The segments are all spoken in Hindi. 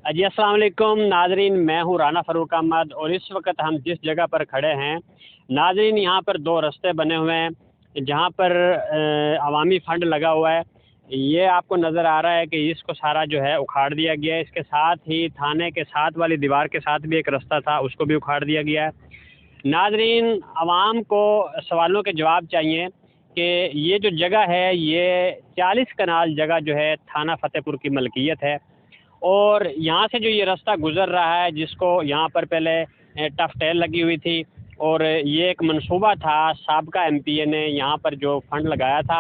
जी अस्सलाम वालेकुम नाजरीन, मैं हूँ राना फ़ारूक अहमद और इस वक्त हम जिस जगह पर खड़े हैं नाजरीन, यहाँ पर दो रास्ते बने हुए हैं जहाँ पर अवामी फ़ंड लगा हुआ है। ये आपको नज़र आ रहा है कि इसको सारा जो है उखाड़ दिया गया है। इसके साथ ही थाने के साथ वाली दीवार के साथ भी एक रास्ता था, उसको भी उखाड़ दिया गया है। नाजरीन, आवाम को सवालों के जवाब चाहिए कि ये जो जगह है ये 40 कनाल जगह जो है थाना फतेहपुर की मलकियत है और यहाँ से जो ये रास्ता गुज़र रहा है जिसको यहाँ पर पहले टफ टेल लगी हुई थी और ये एक मंसूबा था साबका एमपीए ने यहाँ पर जो फंड लगाया था,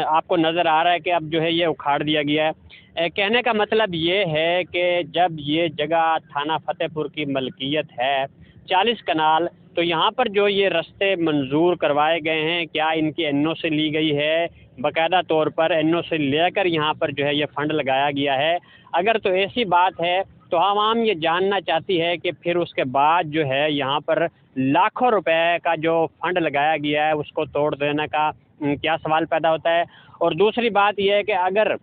आपको नज़र आ रहा है कि अब जो है ये उखाड़ दिया गया है। कहने का मतलब ये है कि जब ये जगह थाना फतेहपुर की मलकियत है 40 कनाल, तो यहाँ पर जो ये रास्ते मंजूर करवाए गए हैं क्या इनकी एनओसी ली गई है? बाकायदा तौर पर एनओसी लेकर यहाँ पर जो है ये फ़ंड लगाया गया है। अगर तो ऐसी बात है तो आवाम ये जानना चाहती है कि फिर उसके बाद जो है यहाँ पर लाखों रुपए का जो फंड लगाया गया है उसको तोड़ देने का क्या सवाल पैदा होता है। और दूसरी बात यह है कि अगर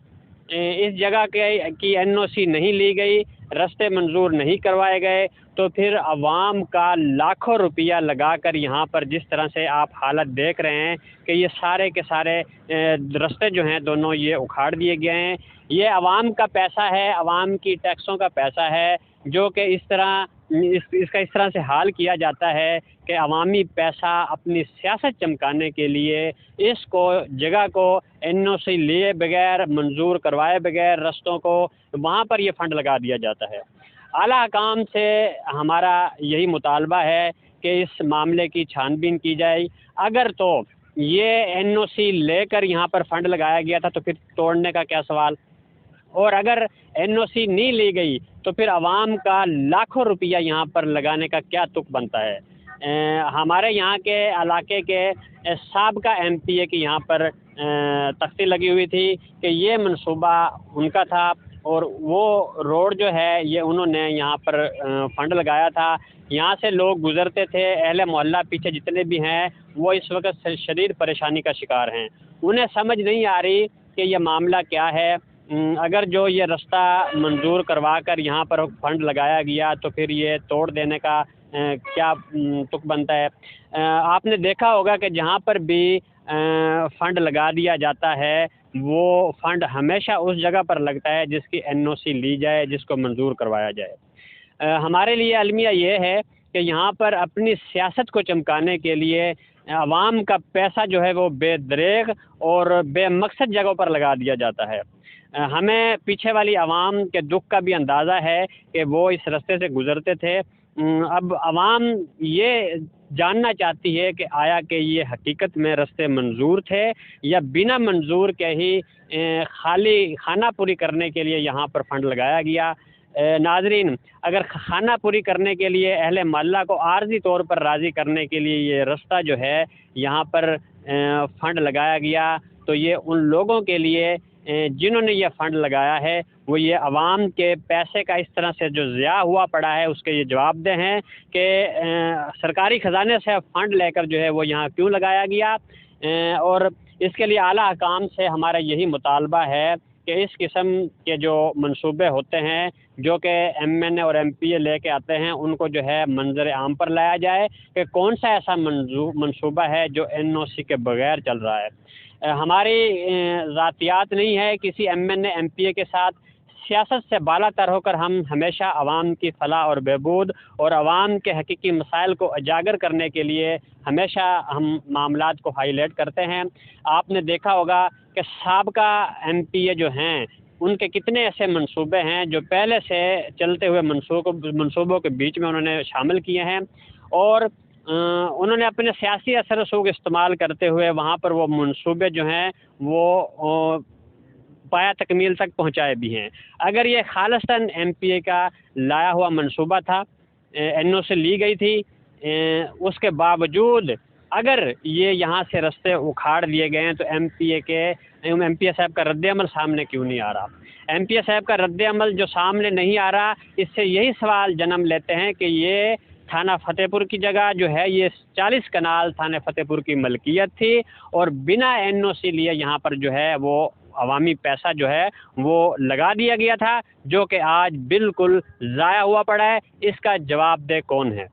इस जगह के की एनओसी नहीं ली गई, रास्ते मंजूर नहीं करवाए गए, तो फिर अवाम का लाखों रुपया लगाकर यहाँ पर जिस तरह से आप हालत देख रहे हैं कि ये सारे के सारे रास्ते जो हैं दोनों ये उखाड़ दिए गए हैं। ये अवाम का पैसा है, अवाम की टैक्सों का पैसा है जो कि इसका इस तरह से हाल किया जाता है कि अवामी पैसा अपनी सियासत चमकाने के लिए इसको जगह को एनओसी लिए बगैर, मंजूर करवाए बगैर रास्तों को वहाँ पर ये फ़ंड लगा दिया जाता है। आला हकाम से हमारा यही मुतालबा है कि इस मामले की छानबीन की जाए। अगर तो ये एनओसी लेकर यहाँ पर फ़ंड लगाया गया था तो फिर तोड़ने का क्या सवाल, और अगर एनओसी नहीं ली गई तो फिर आवाम का लाखों रुपया यहाँ पर लगाने का क्या तुक बनता है। हमारे यहाँ के इलाके के साबका एमपीए की यहाँ पर तख्ती लगी हुई थी कि ये मंसूबा उनका था और वो रोड जो है ये उन्होंने यहाँ पर फंड लगाया था। यहाँ से लोग गुजरते थे, अहले मोहल्ला पीछे जितने भी हैं वो इस वक्त शदीद परेशानी का शिकार हैं। उन्हें समझ नहीं आ रही कि ये मामला क्या है। अगर जो ये रास्ता मंजूर करवा कर यहाँ पर फंड लगाया गया तो फिर ये तोड़ देने का क्या तुक बनता है। आपने देखा होगा कि जहाँ पर भी फंड लगा दिया जाता है वो फंड हमेशा उस जगह पर लगता है जिसकी एनओसी ली जाए, जिसको मंजूर करवाया जाए। हमारे लिए अलमिया ये है कि यहाँ पर अपनी सियासत को चमकाने के लिए अवाम का पैसा जो है वो बेदरेग और बेमकसद जगहों पर लगा दिया जाता है। हमें पीछे वाली आवाम के दुख का भी अंदाज़ा है कि वो इस रास्ते से गुज़रते थे। अब आवाम ये जानना चाहती है कि आया कि ये हकीकत में रास्ते मंजूर थे या बिना मंजूर के ही खाली खाना पूरी करने के लिए यहाँ पर फंड लगाया गया। नाजरीन, अगर खाना पूरी करने के लिए अहले मोहल्ला को आर्जी तौर पर राज़ी करने के लिए ये रास्ता जो है यहाँ पर फंड लगाया गया, तो ये उन लोगों के लिए जिन्होंने ये फ़ंड लगाया है वो ये अवाम के पैसे का इस तरह से जो ज़िया हुआ पड़ा है उसके ये जवाबदेह हैं कि सरकारी ख़जाने से फ़ंड लेकर जो है वो यहाँ क्यों लगाया गया। और इसके लिए आला हकाम से हमारा यही मुतालबा है कि इस किस्म के जो मंसूबे होते हैं जो कि एमएनए और एमपीए लेके आते हैं उनको जो है मंजर आम पर लाया जाए कि कौन सा ऐसा मंसूबा है जो एनओसी के बगैर चल रहा है। हमारी ज़ातियात नहीं है किसी एमएनए एमपीए के साथ। सियासत से बालातर होकर हम हमेशा आवाम की फलाह और बहबूद और आवाम के हकीकी मसाइल को उजागर करने के लिए हमेशा हम मामलात को हाईलाइट करते हैं। आपने देखा होगा कि साबका एमपीए जो हैं उनके कितने ऐसे मंसूबे हैं जो पहले से चलते हुए मंसूबों के बीच में उन्होंने शामिल किए हैं और उन्होंने अपने सियासी असर रसूख इस्तेमाल करते हुए वहाँ पर वो मंसूबे जो हैं वो पाया तकमील तक पहुँचाए भी हैं। अगर ये खालिस्तान एमपीए का लाया हुआ मंसूबा था, एनओसी ली गई थी, उसके बावजूद अगर ये यहाँ से रास्ते उखाड़ दिए गए हैं तो एमपीए साहब का रद्द-ए-अमल सामने क्यों नहीं आ रहा। एमपीए साहब का रद्द-ए-अमल जो सामने नहीं आ रहा, इससे यही सवाल जन्म लेते हैं कि ये थाना फतेहपुर की जगह जो है ये 40 कनाल थाना फतेहपुर की मलकियत थी और बिना एनओसी लिए यहाँ पर जो है वो अवामी पैसा जो है वो लगा दिया गया था, जो कि आज बिल्कुल ज़ाया हुआ पड़ा है। इसका जवाबदेह कौन है?